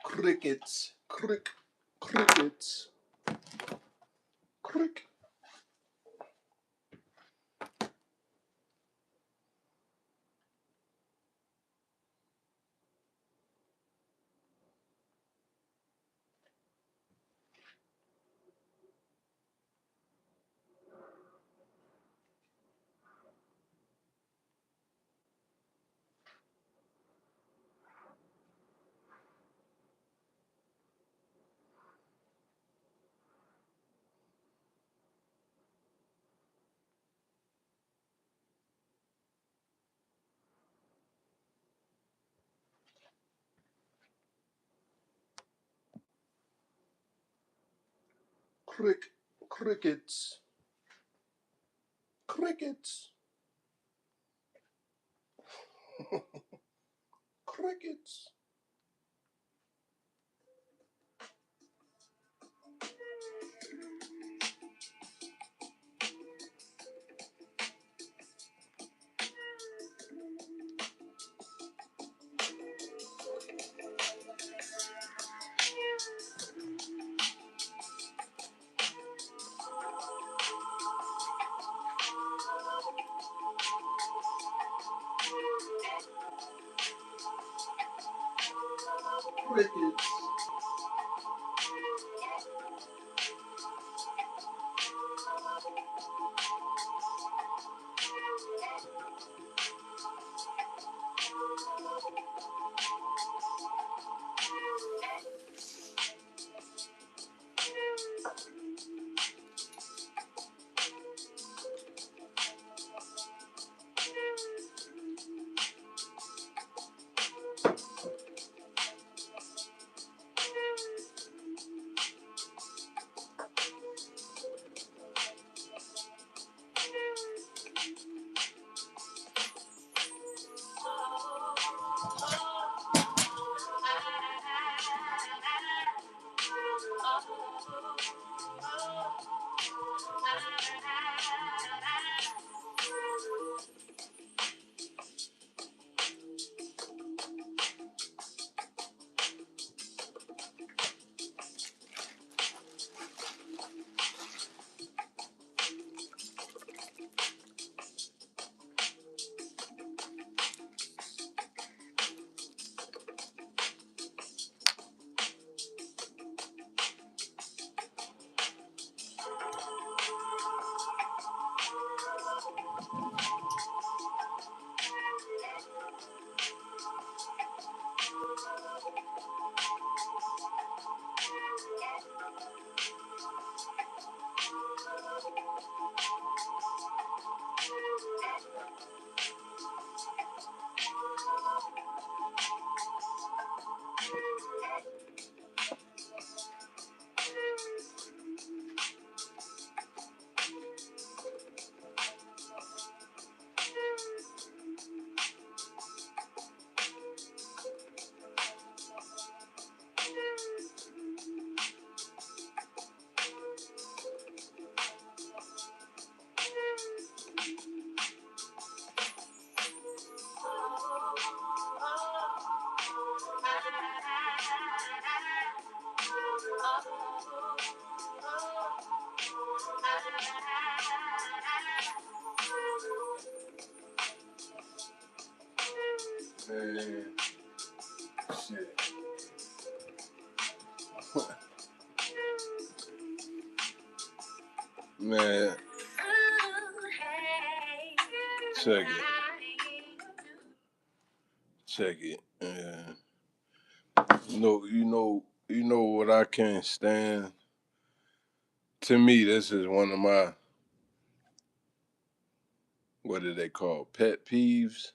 Crickets. Crickets. Crick. Crickets. Crickets. Crickets. Crickets. Man, shit. Man, check it. Check it. You know what I can't stand. To me, this is one of my, what do they call, pet peeves.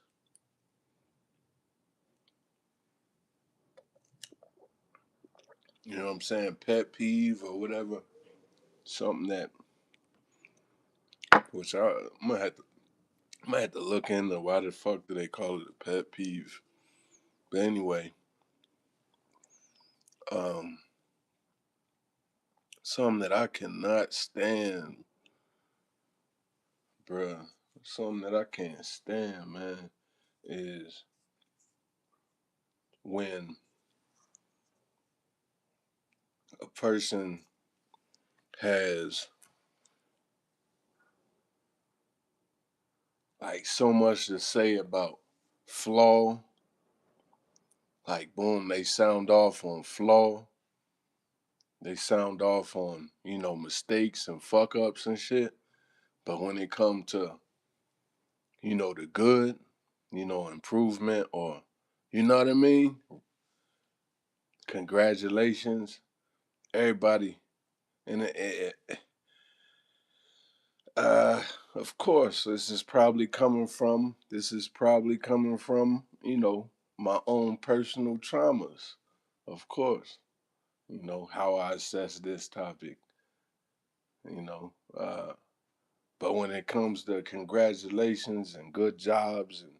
You know what I'm saying? Pet peeve or whatever. Something that, which I'm gonna have to look into why the fuck do they call it a pet peeve. But anyway, um, something that I cannot stand, bruh. Something that I can't stand, man, is when a person has like so much to say about flaw, like boom, they sound off on flaw, they sound off on, mistakes and fuck ups and shit. But when it comes to, the good, improvement, or, you know what I mean? Congratulations, everybody. And of course, this is probably coming from, my own personal traumas. Of course, how I assess this topic, you know. But when it comes to congratulations and good jobs and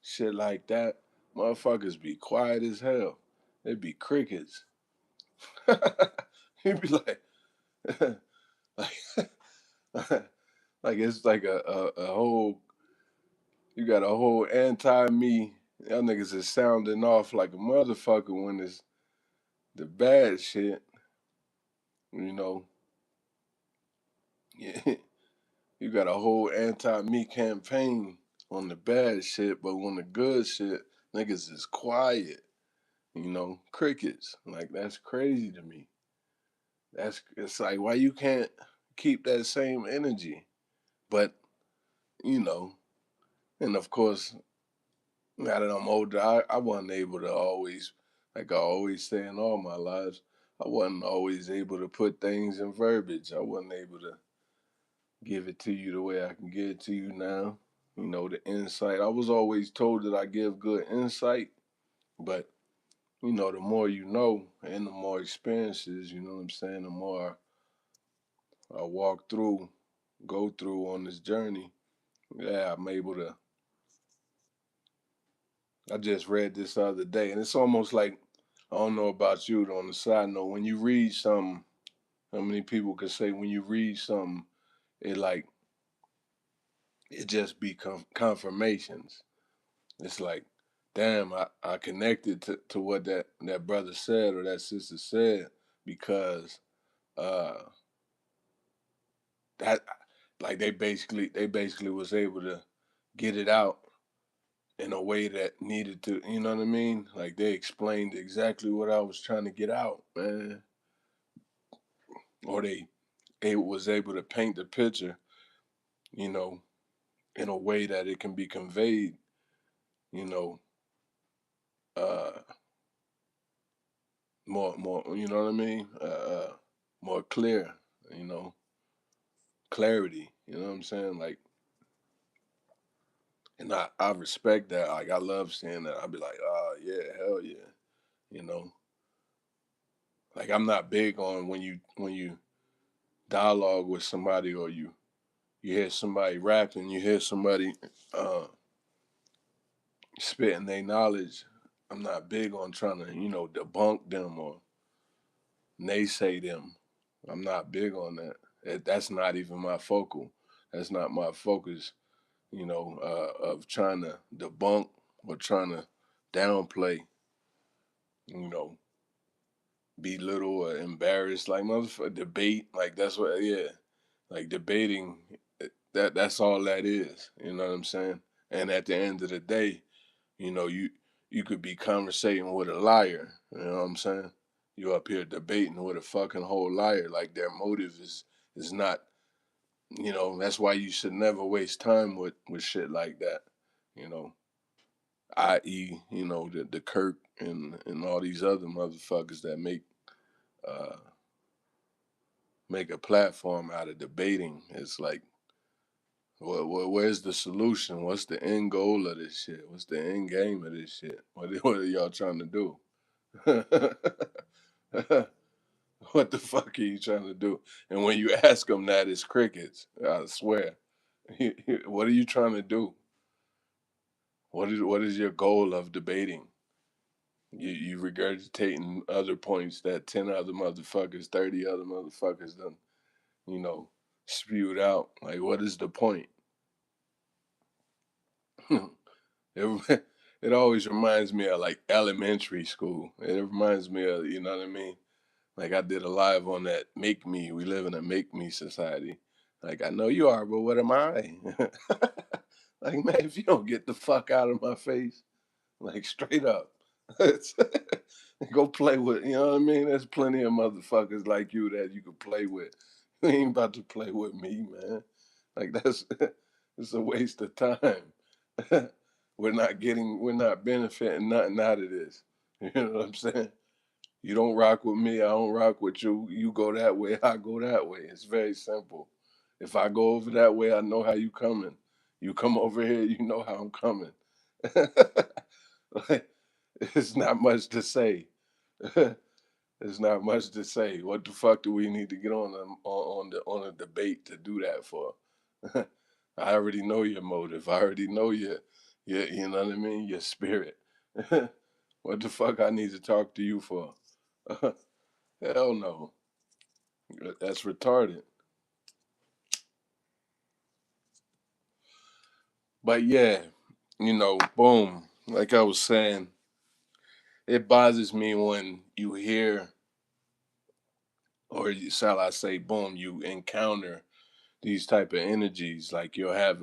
shit like that, motherfuckers be quiet as hell. They be crickets. You be like, like, like it's like a whole. You got a whole anti-me. Y'all niggas is sounding off like a motherfucker when it's the bad shit. You know, yeah, you got a whole anti-me campaign on the bad shit, but when the good shit, niggas is quiet. Crickets. Like that's crazy to me. It's like why you can't keep that same energy, but you know, and of course, now that I'm older, I wasn't able to always, like I always say in all my lives, I wasn't always able to put things in verbiage. I wasn't able to give it to you the way I can give it to you now. The insight. I was always told that I give good insight, but the more you know and the more experiences, you know what I'm saying, the more I walk through, go through on this journey, yeah, I'm able to. I just read this the other day, and it's almost like, I don't know about you, on the side note, when you read something, how many people can say when you read something, it like, it just be confirmations. It's like, damn, I connected to what that brother said or that sister said because uh that like they basically was able to get it out in a way that needed to, you know what I mean? Like they explained exactly what I was trying to get out, man. Or they was able to paint the picture, you know, in a way that it can be conveyed, you know, uh more, you know what I mean? More clear, you know, clarity, you know what I'm saying? Like, and I respect that. Like I love seeing that. I'd be like, oh yeah, hell yeah. You know, like I'm not big on when you dialogue with somebody or you hear somebody rapping, you hear somebody uh, spitting their knowledge. I'm not big on trying to debunk them or naysay them. I'm not big on that. That's not even my focal. That's not my focus. Of trying to debunk or trying to downplay. You know, belittle or embarrass. Like motherfucker, debate. Like that's what. Yeah, like debating. That's all that is. You know what I'm saying? And at the end of the day, you could be conversating with a liar. You know what I'm saying? You up here debating with a fucking whole liar. Like their motive is not. That's why you should never waste time with shit like that. You know, i.e., the Kirk and all these other motherfuckers that uh make a platform out of debating. It's like, where's the solution? What's the end goal of this shit? What's the end game of this shit? What are y'all trying to do? What the fuck are you trying to do? And when you ask them that, it's crickets. I swear. What are you trying to do? What is your goal of debating? You regurgitating other points that 10 other motherfuckers, 30 other motherfuckers done, you know, spewed out. Like, what is the point? everybody, it always reminds me of like elementary school. It reminds me of, you know what I mean? Like I did a live on that make me. We live in a make me society. Like I know you are, but what am I? Like man, if you don't get the fuck out of my face, like straight up, go play with. You know what I mean? There's plenty of motherfuckers like you that you could play with. You ain't about to play with me, man. Like that's it's a waste of time. We're not benefiting nothing out of this. You know what I'm saying? You don't rock with me, I don't rock with you. You go that way, I go that way. It's very simple. If I go over that way, I know how you coming. You come over here, you know how I'm coming. Like, it's not much to say. It's not much to say. What the fuck do we need to get on a debate to do that for? I already know your motive. I already know your you know what I mean, your spirit. What the fuck I need to talk to you for? Hell no. That's retarded. But yeah, boom. Like I was saying, it bothers me when you hear, or shall I say, boom, you encounter these type of energies. Like you have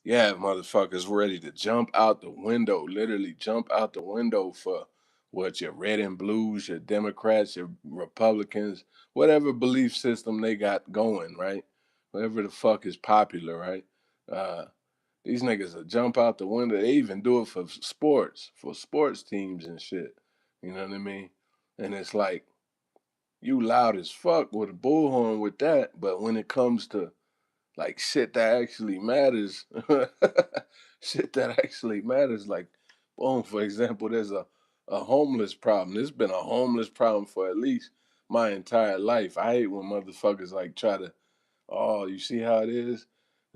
motherfuckers ready to jump out the window, literally jump out the window for what your red and blues, your Democrats, your Republicans, whatever belief system they got going, right? Whatever the fuck is popular, right? Uh, these niggas will jump out the window. They even do it for sports teams and shit. You know what I mean? And it's like you loud as fuck with a bullhorn with that, but when it comes to like shit that actually matters, shit that actually matters, like boom, for example, there's a homeless problem. There's been a homeless problem for at least my entire life. I hate when motherfuckers like try to, oh, you see how it is?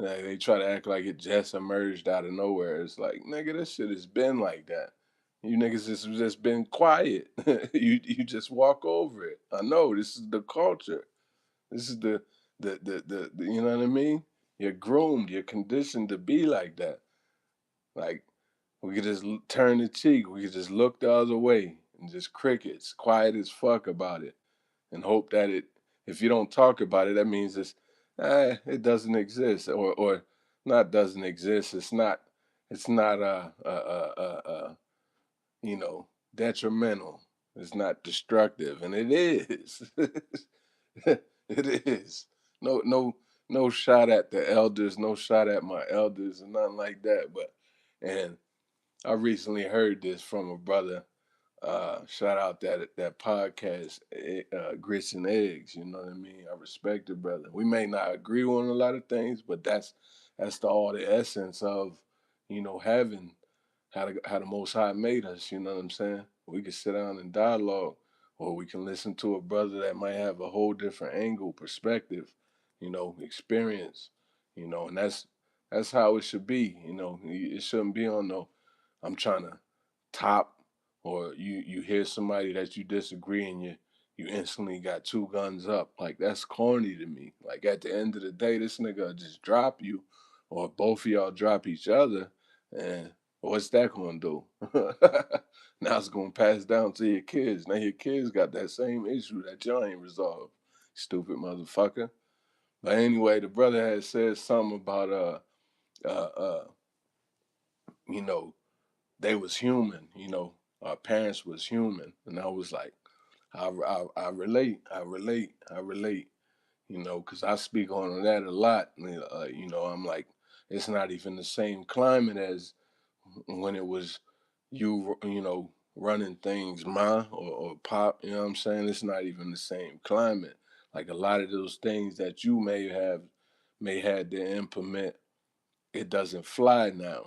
Like, they try to act like it just emerged out of nowhere. It's like, nigga, this shit has been like that. You niggas just been quiet. You just walk over it. I know this is the culture. This is the you know what I mean? You're groomed, you're conditioned to be like that. Like we could just turn the cheek, we could just look the other way and just crickets, quiet as fuck about it, and hope that if you don't talk about it, that means it doesn't exist, or not doesn't exist. It's not you know detrimental. It's not destructive, and it is. It is. No shot at the elders, no shot at my elders, and nothing like that. And I recently heard this from a brother. Shout out that podcast, Grits and Eggs. You know what I mean? I respect it, brother. We may not agree on a lot of things, but that's all the essence of having how the Most High made us. You know what I'm saying? We can sit down and dialogue, or we can listen to a brother that might have a whole different angle, perspective, experience, and that's how it should be. It shouldn't be on no, I'm trying to top, or you hear somebody that you disagree and you instantly got two guns up. Like that's corny to me. Like at the end of the day, this nigga just drop you, or both of y'all drop each other, and what's that gonna do? Now it's gonna pass down to your kids. Now your kids got that same issue that y'all ain't resolved. Stupid motherfucker. But anyway, the brother had said something about you know, they was human, our parents was human. And I was like, I relate, I relate, because I speak on that a lot. I'm like, it's not even the same climate as when it was running things, ma or pop. You know what I'm saying? It's not even the same climate. Like a lot of those things that you may had to implement, it doesn't fly now.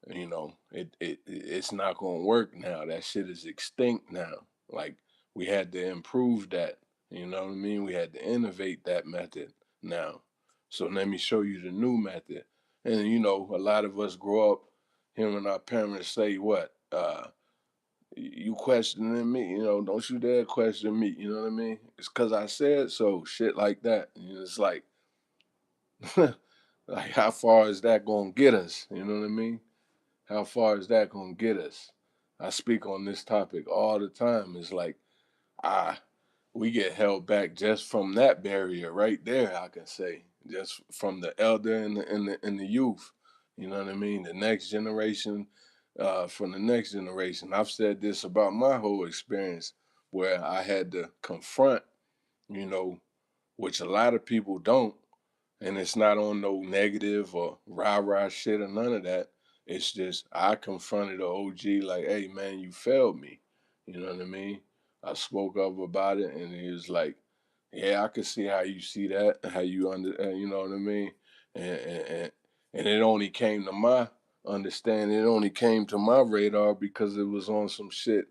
It's not gonna work now. That shit is extinct now. Like we had to improve that. You know what I mean? We had to innovate that method now. So let me show you the new method. And a lot of us grow up hearing our parents say what? You questioning me, don't you dare question me, you know what I mean? It's cause I said so, shit like that. It's like like how far is that gonna get us? You know what I mean? How far is that gonna get us? I speak on this topic all the time. It's like, ah, we get held back just from that barrier right there. I can say just from the elder and the youth. You know what I mean? The next generation, from the next generation. I've said this about my whole experience where I had to confront, you know, which a lot of people don't. And it's not on no negative or rah rah shit or none of that. It's just I confronted the OG like, hey man, you failed me. You know what I mean? I spoke up about it, and he was like, yeah, I could see how you see that, how you you know what I mean? And it only came to my understanding. It only came to my radar because it was on some shit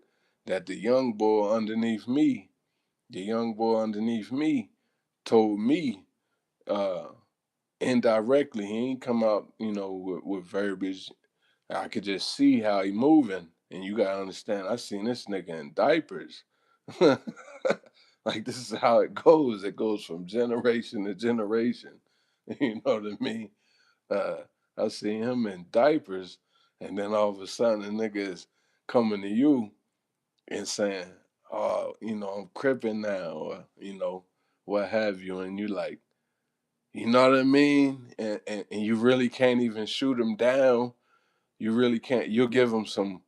that the young boy underneath me, told me. Uh, Indirectly. He ain't come out, with verbiage. I could just see how he moving, and you gotta understand. I seen this nigga in diapers. Like this is how it goes. It goes from generation to generation. You know what I mean? Uh, I seen him in diapers, and then all of a sudden, the nigga is coming to you and saying, "Oh, I'm crippin' now," or what have you, and you like, you know what I mean? And you really can't even shoot him down. You really can't. You'll give him some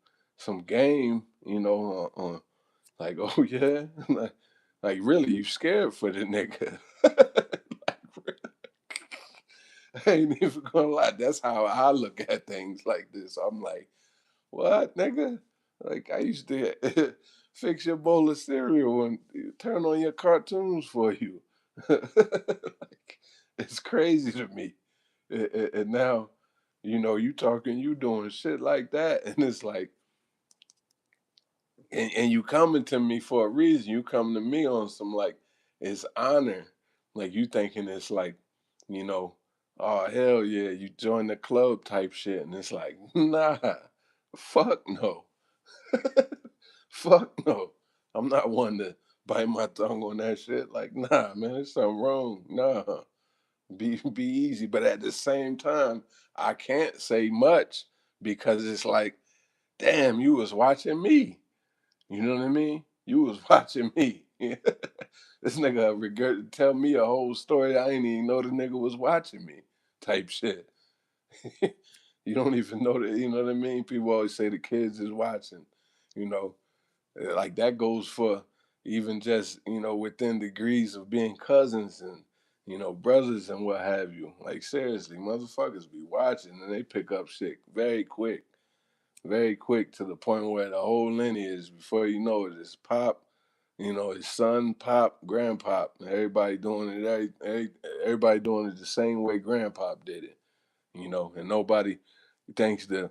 game, like, oh yeah, like really, you scared for the nigga. I ain't even gonna lie. That's how I look at things like this. I'm like, what, nigga? Like I used to fix your bowl of cereal and turn on your cartoons for you. Like, it's crazy to me. And now, you talking, you doing shit like that, and it's like, and you coming to me for a reason. You come to me on some like it's honor, like you thinking it's like, you know, oh hell yeah, you join the club type shit, and it's like, nah, fuck no, fuck no. I'm not one to bite my tongue on that shit. Like, nah, man, there's something wrong. Nah, be easy. But at the same time, I can't say much because it's like, damn, you was watching me. You know what I mean? You was watching me. This nigga tell me a whole story. I ain't even know the nigga was watching me. Type shit. You don't even know that. You know what I mean? People always say the kids is watching. You know, like that goes for even just within degrees of being cousins and brothers and what have you. Like seriously, motherfuckers be watching and they pick up shit very quick to the point where the whole lineage, before you know it, is pop. His son, pop, grandpop, everybody doing it. Everybody doing it the same way grandpop did it. And nobody thinks to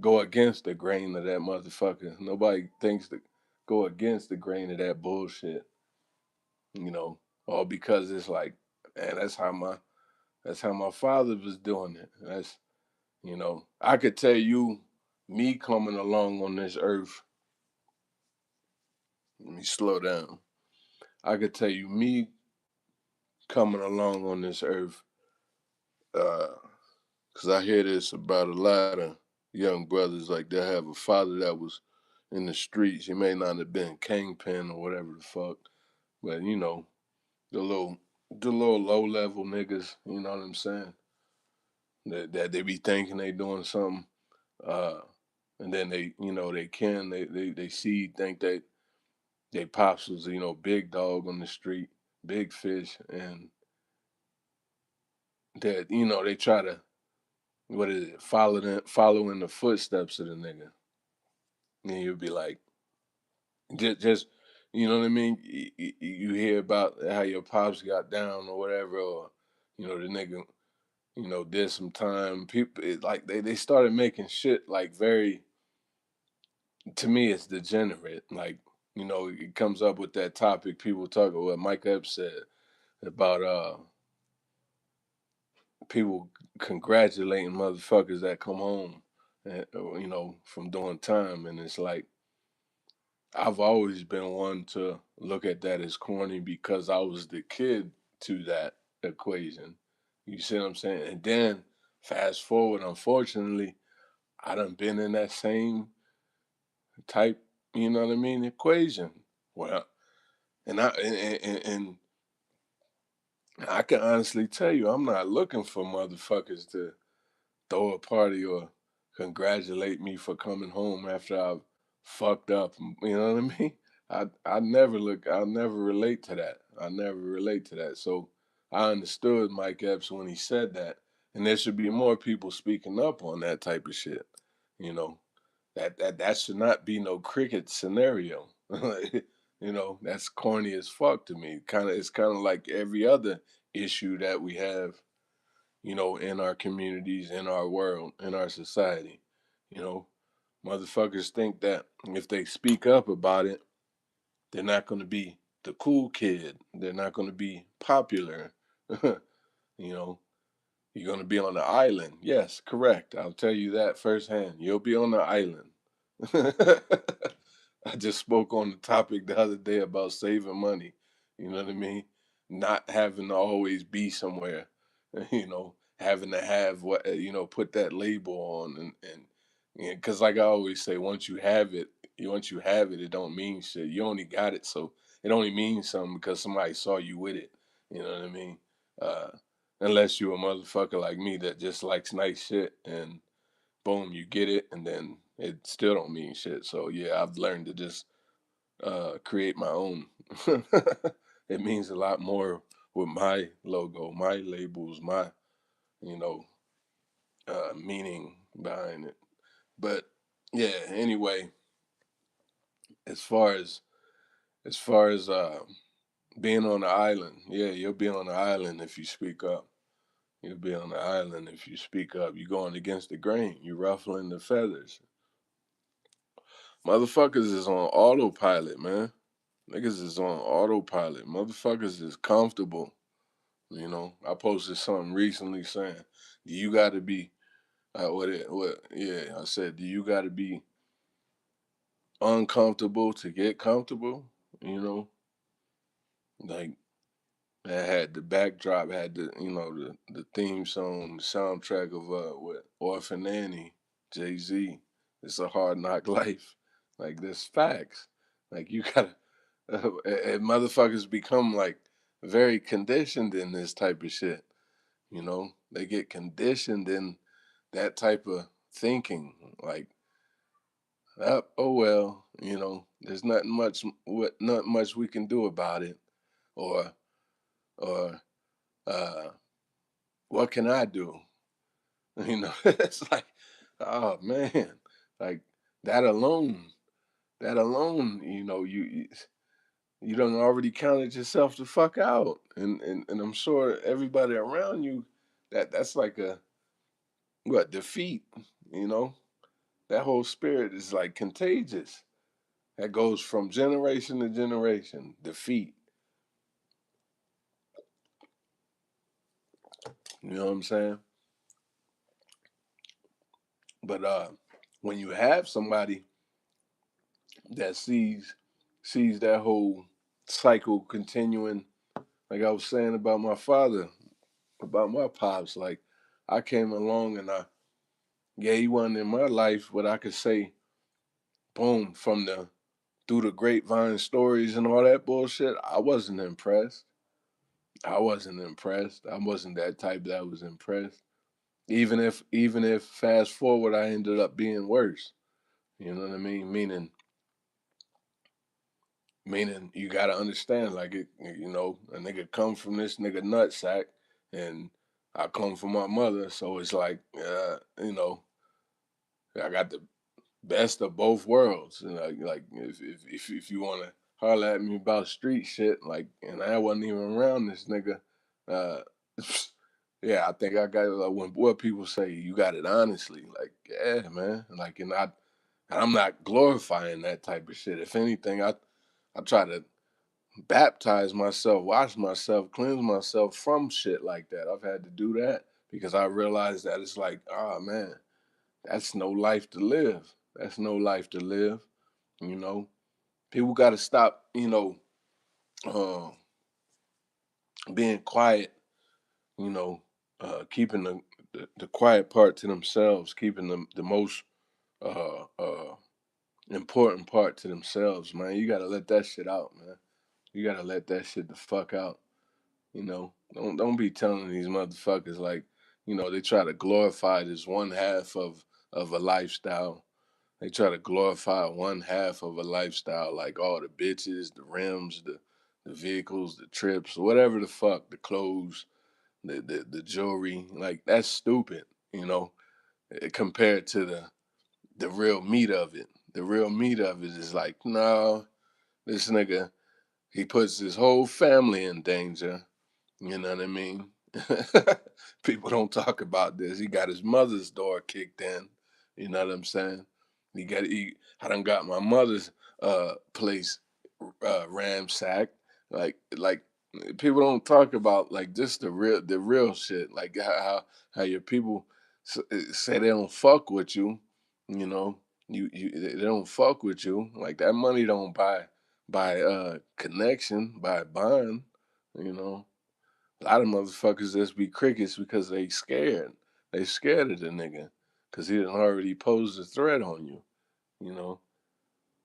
go against the grain of that motherfucker. Nobody thinks to go against the grain of that bullshit. All because it's like, man, that's how my father was doing it. I could tell you, me coming along on this earth. Let me slow down. I could tell you, me coming along on this earth, because I hear this about a lot of young brothers, like they have a father that was in the streets. He may not have been kingpin or whatever the fuck, but the little the little low level niggas, you know what I'm saying? That they be thinking they doing something, uh, and then they see think that they pops was big dog on the street, big fish, and that they try to, what is it, follow in the footsteps of the nigga. And you'd be like, just you know what I mean. You hear about how your pops got down or whatever, or the nigga did some time. People like they started making shit like very. To me, it's degenerate. Like it comes up with that topic. People talk about what Mike Epps said about people congratulating motherfuckers that come home, from doing time, and it's like I've always been one to look at that as corny because I was the kid to that equation. You see what I'm saying? And then fast forward, unfortunately, I done been in that same type, you know what I mean, equation. Well, and I can honestly tell you, I'm not looking for motherfuckers to throw a party or congratulate me for coming home after I've fucked up. You know what I mean? I'll never relate to that. I never relate to that. So I understood Mike Epps when he said that. And there should be more people speaking up on that type of shit. You know, that should not be no cricket scenario. That's corny as fuck to me. It's kind of like every other issue that we have, in our communities, in our world, in our society. You know, motherfuckers think that if they speak up about it, they're not going to be the cool kid. They're not going to be popular. you know, you're going to be on the island. Yes, correct. I'll tell you that firsthand. You'll be on the island. I just spoke on the topic the other day about saving money. You know what I mean? Not having to always be somewhere. Having to have what put that label on and because like I always say, once you have it, it don't mean shit. You only got it, so it only means something because somebody saw you with it. You know what I mean? Uh, unless you a motherfucker like me that just likes nice shit and boom, you get it, and then it still don't mean shit. So yeah, I've learned to just create my own. It means a lot more with my logo, my labels, my you know meaning behind it. But yeah, anyway, as far as being on the island, yeah, you'll be on the island if you speak up. You'll be on the island if you speak up. You're going against the grain. You're ruffling the feathers. Motherfuckers is on autopilot, man. Niggas is on autopilot. Motherfuckers is comfortable. I posted something recently saying, "Do you got to be what? Yeah, I said, do you got to be uncomfortable to get comfortable?" You know, like that had the backdrop, had the theme song, the soundtrack of what Orphan Annie, Jay-Z. It's a hard knock life. Like this facts. Like you gotta and motherfuckers become like very conditioned in this type of shit. They get conditioned in that type of thinking. Like, oh well, there's not much we can do about it, or or uh, what can I do? It's like, oh man, like that alone, you don't already counted yourself the fuck out, and I'm sure everybody around you, that's like a what defeat, you know. That whole spirit is like contagious. That goes from generation to generation. Defeat. You know what I'm saying? But when you have somebody that sees that whole cycle continuing, like I was saying about my father, about my pops, like I came along and he wasn't in my life what I could say, boom, from the through the grapevine stories and all that bullshit. I wasn't impressed. I wasn't impressed. I wasn't that type that was impressed. Even if fast forward I ended up being worse. You know what I mean? Meaning you gotta understand, like a nigga come from this nigga nutsack and I come from my mother, so it's like I got the best of both worlds. And like if you wanna holler at me about street shit, like and I wasn't even around this nigga, uh yeah, I think I got when what people say you got it honestly. Like, yeah, man. Like and I'm not glorifying that type of shit. If anything, I try to baptize myself, wash myself, cleanse myself from shit like that. I've had to do that because I realized that it's like, oh man, that's no life to live. That's no life to live. You know, people got to stop. Uh, being quiet. You know, keeping the quiet part to themselves, keeping the most important part to themselves, man. You gotta let that shit out, man. You gotta let that shit the fuck out. Don't be telling these motherfuckers like, they try to glorify this one half of a lifestyle. They try to glorify one half of a lifestyle, like all the bitches, the rims, the vehicles, the trips, whatever the fuck, the clothes, the jewelry. Like that's stupid, compared to the real meat of it. The real meat of it is like, no, this nigga, he puts his whole family in danger. You know what I mean? People don't talk about this. He got his mother's door kicked in. You know what I'm saying? I done got my mother's place ransacked. Like people don't talk about like just the real shit. Like how your people say they don't fuck with you. You know, they don't fuck with you. Like that money don't buy connection, buy bond. You know, a lot of motherfuckers just be crickets because they scared. They scared of the nigga because he done already posed a threat on you. You know.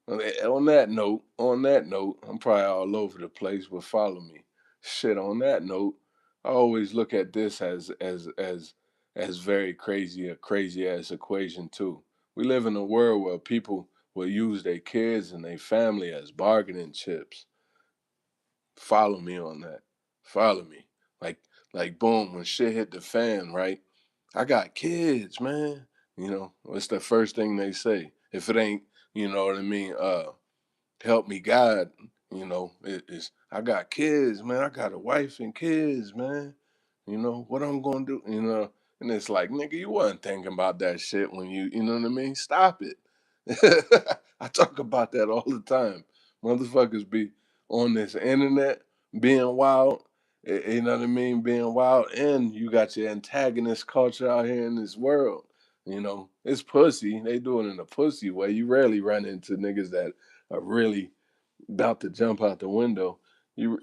On that note, I'm probably all over the place, but follow me. Shit. On that note, I always look at this as very crazy, a crazy ass equation too. We live in a world where people will use their kids and their family as bargaining chips. Follow me on that. Follow me. Like like boom, when shit hit the fan, right? I got kids, man. What's the first thing they say? If it ain't, you know what I mean, help me God, it's I got kids, man. I got a wife and kids, man. What I'm gonna do, and it's like, nigga, you wasn't thinking about that shit when you know what I mean? Stop it. I talk about that all the time. Motherfuckers be on this internet being wild, you know what I mean? Being wild, and you got your antagonist culture out here in this world. It's pussy. They do it in a pussy way. You rarely run into niggas that are really about to jump out the window. You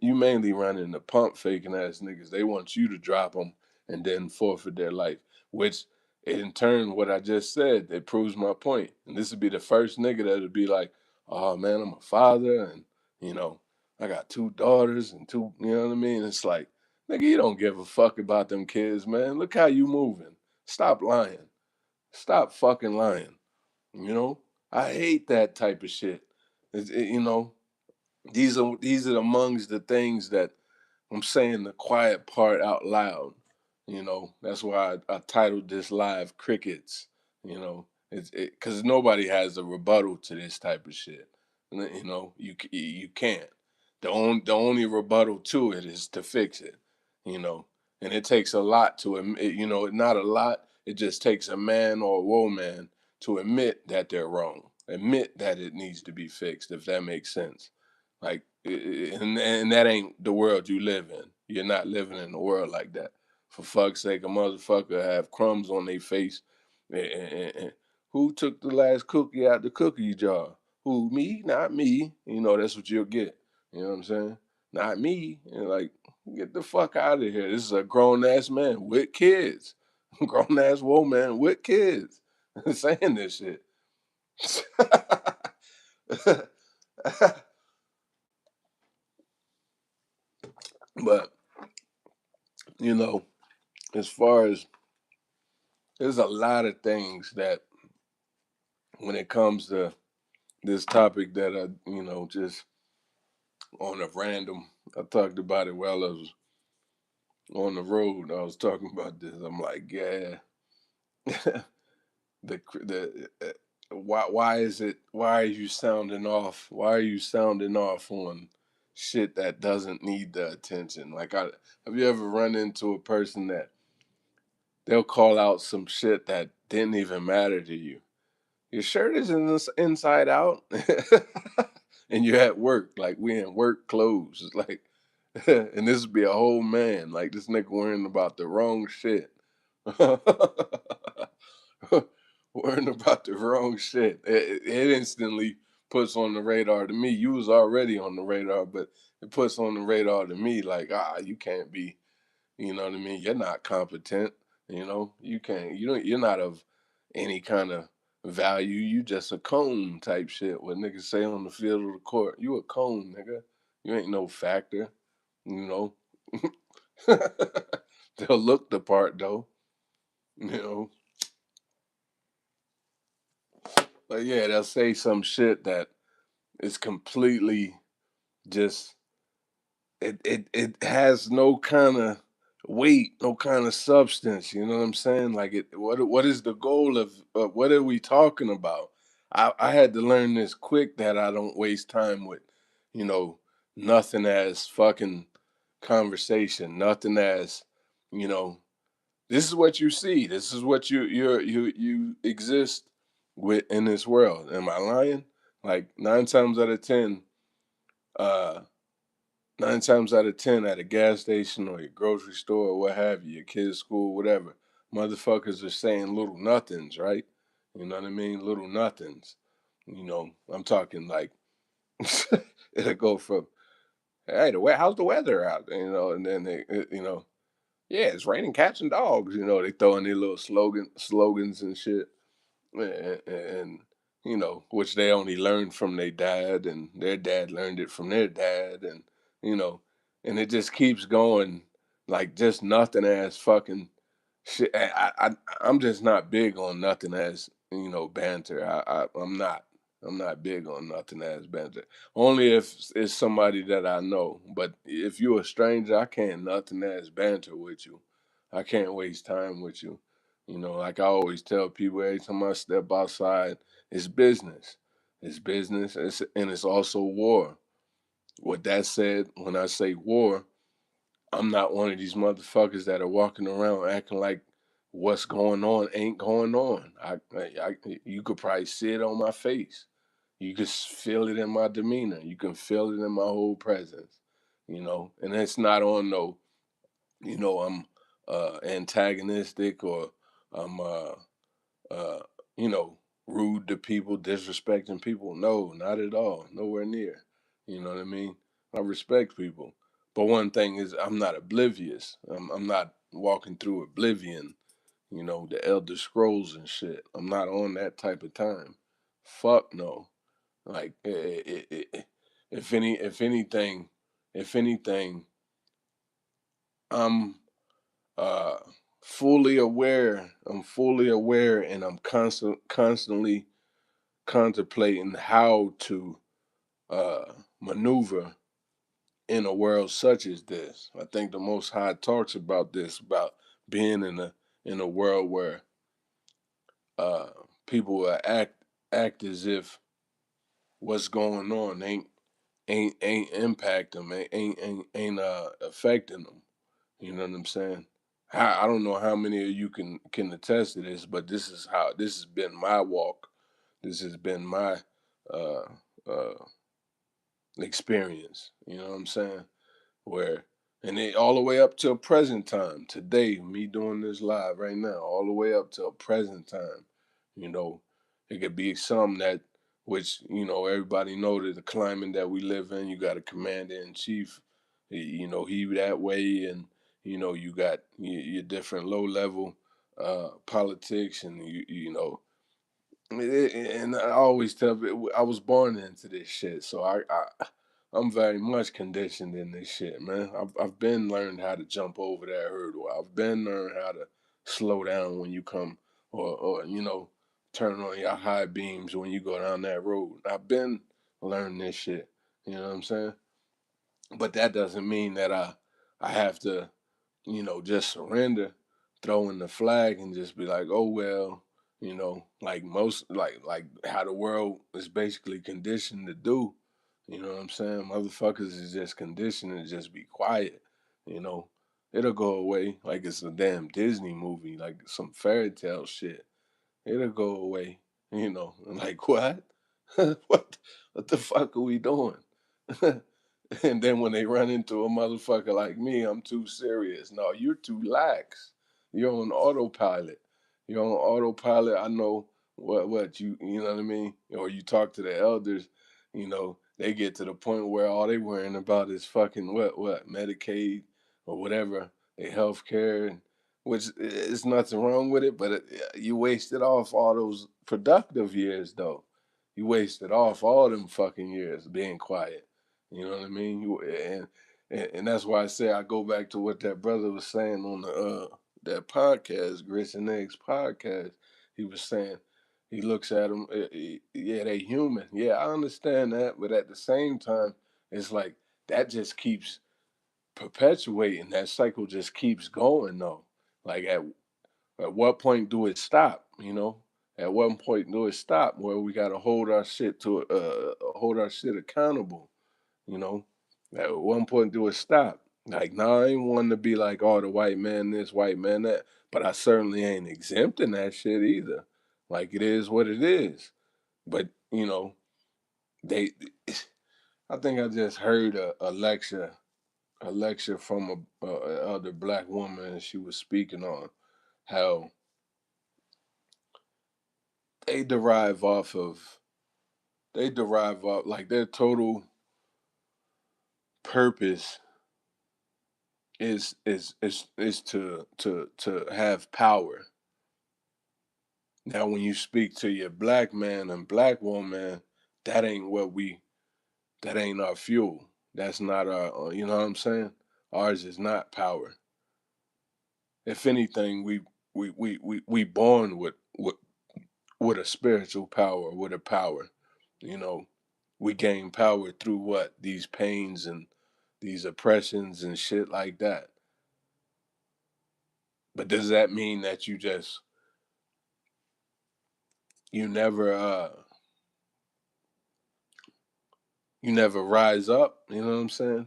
mainly run into pump faking ass niggas. They want you to drop them and then forfeit their life. Which, in turn, what I just said, it proves my point. And this would be the first nigga that would be like, "Oh man, I'm a father, and you know, I got two daughters and two." You know what I mean? It's like, nigga, you don't give a fuck about them kids, man. Look how you moving. Stop lying. Stop fucking lying. You know, I hate that type of shit. These are amongst the things that I'm saying the quiet part out loud. That's why I titled this live "Crickets." It's because nobody has a rebuttal to this type of shit. You can't. The only rebuttal to it is to fix it. You know, and it takes a lot to admit. Not a lot. It just takes a man or a woman to admit that they're wrong. Admit that it needs to be fixed. If that makes sense. Like, and that ain't the world you live in. You're not living in a world like that. For fuck's sake, a motherfucker have crumbs on their face. And who took the last cookie out the cookie jar? Who, me? Not me. That's what you'll get. You know what I'm saying? Not me. And like, get the fuck out of here. This is a grown ass man with kids. Grown ass woman with kids saying this shit. But, you know, as far as there's a lot of things that when it comes to this topic that just on a random, I talked about it while I was on the road. I was talking about this. I'm like, yeah, why are you sounding off? Why are you sounding off on shit that doesn't need the attention? Like, have you ever run into a person that they'll call out some shit that didn't even matter to you? Your shirt is inside out, and you're at work. Like we in work clothes. It's like, and this would be a whole man. Like this nigga wearing about the wrong shit. Worrying about the wrong shit. It instantly puts on the radar to me. You was already on the radar, but it puts on the radar to me like, you can't be, you know what I mean? You're not competent. You can't, you're not of any kind of value. You just a cone type shit. What niggas say on the field of the court. You a cone, nigga. You ain't no factor. You know. They'll look the part though. You know. But yeah, they'll say some shit that is completely just it has no kind of weight, no kind of substance. You know what I'm saying? Like what is the goal of what are we talking about? I had to learn this quick that I don't waste time with, you know, nothing as fucking conversation, nothing as, you know, this is what you see. This is what you exist with in this world. Am I lying? Like uh 9 times out of 10 at a gas station or your grocery store or what have you, your kid's school, whatever, motherfuckers are saying little nothings, right? You know what I mean? Little nothings. You know, I'm talking like it'll go from, hey, how's the weather out? You know, and then you know, yeah, it's raining cats and dogs. You know, they throw in their little slogans and shit, and you know, which they only learned from their dad, and their dad learned it from their dad, and you know, and it just keeps going, like just nothing as fucking shit. I'm just not big on nothing as, you know, banter. I'm not. I'm not big on nothing as banter. Only if it's somebody that I know. But if you're a stranger, I can't nothing as banter with you. I can't waste time with you. You know, like I always tell people every time I step outside, it's business. It's business, and it's also war. With that said, when I say war, I'm not one of these motherfuckers that are walking around acting like what's going on ain't going on. You could probably see it on my face. You can feel it in my demeanor. You can feel it in my whole presence. You know, and it's not on no, you know, I'm antagonistic or I'm uh, you know, rude to people, disrespecting people. No, not at all. Nowhere near. You know what I mean? I respect people. But one thing is, I'm not oblivious. I'm not walking through oblivion, you know, the Elder Scrolls and shit. I'm not on that type of time. Fuck no. Like, if anything, I'm uh fully aware. I'm fully aware, and I'm constantly contemplating how to maneuver in a world such as this. I think the Most High talks about this, about being in a world where uh, people will act as if what's going on ain't impact them, ain't affecting them. You know what I'm saying? I don't know how many of you can attest to this, but this has been my walk. This has been my uh, uh, experience. You know what I'm saying? Where and it all the way up till present time. Today, me doing this live right now, all the way up till present time. You know, it could be some that which, you know, everybody know that the climate that we live in, you got a commander in chief. You know, he that way, and you know, you got your different low level politics, and you know, and I always tell people I was born into this shit, so I'm very much conditioned in this shit, man. I've been learned how to jump over that hurdle. I've been learned how to slow down when you come, or you know, turn on your high beams when you go down that road. I've been learning this shit. You know what I'm saying? But that doesn't mean that I have to, you know, just surrender, throw in the flag, and just be like, oh well, you know, like most like how the world is basically conditioned to do. You know what I'm saying? Motherfuckers is just conditioned to just be quiet. You know, it'll go away like it's a damn Disney movie, like some fairy tale shit. It'll go away. You know, like what? What the fuck are we doing? And then when they run into a motherfucker like me, I'm too serious. No, you're too lax. You're on autopilot. You're on autopilot. I know what you know what I mean? Or you talk to the elders, you know, they get to the point where all they worrying about is fucking what Medicaid or whatever, their health care, and which is nothing wrong with it, but you wasted off all those productive years, though. You wasted off all them fucking years being quiet. You know what I mean? And that's why I say I go back to what that brother was saying on the that podcast, Grits and Eggs podcast. He was saying he looks at them, yeah, they human. Yeah, I understand that, but at the same time, it's like that just keeps perpetuating. That cycle just keeps going, though. Like at what point do it stop? You know, at what point do it stop? Where we got to hold our shit accountable. You know, at one point do it stop? Like now, I ain't wanting to be like, oh, the white man this, white man that, but I certainly ain't exempting that shit either. Like it is what it is. But you know, they. I think I just heard a lecture from a other black woman, and she was speaking on how they derive off of like their total purpose is to have power. Now when you speak to your black man and black woman, that ain't that ain't our fuel. That's not our you know what I'm saying? Ours is not power. If anything, we born with a spiritual power, with a power. You know, we gain power through what? These pains and these oppressions and shit like that. But does that mean that you never you never rise up? You know what I'm saying?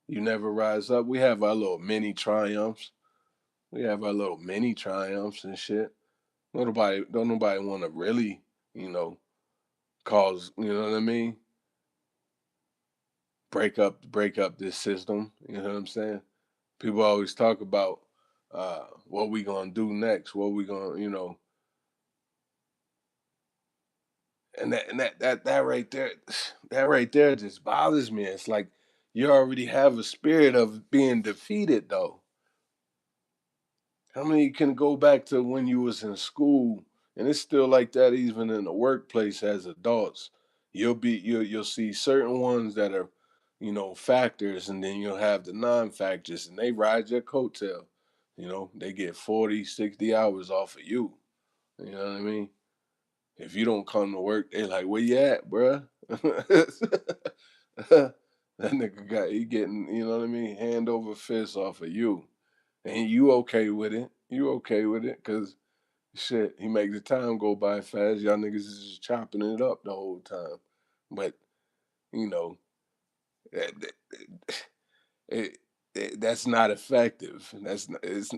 You never rise up. We have our little mini triumphs. We have our little mini triumphs and shit. Nobody don't nobody want to really, you know, cause, you know what I mean? Break up this system. You know what I'm saying? People always talk about what we gonna do next, what we gonna, you know, and that right there, that right there just bothers me. It's like you already have a spirit of being defeated, though. How many can go back to when you was in school, and it's still like that even in the workplace as adults. You'll see certain ones that are, you know, factors, and then you'll have the non-factors, and they ride your coattail. You know, they get 40, 60 hours off of you. You know what I mean? If you don't come to work, they like, where you at, bruh? That nigga he getting, you know what I mean, hand over fist off of you. And you okay with it. You okay with it, cause shit, he make the time go by fast. Y'all niggas is just chopping it up the whole time. But, you know, it, that's not effective. It's,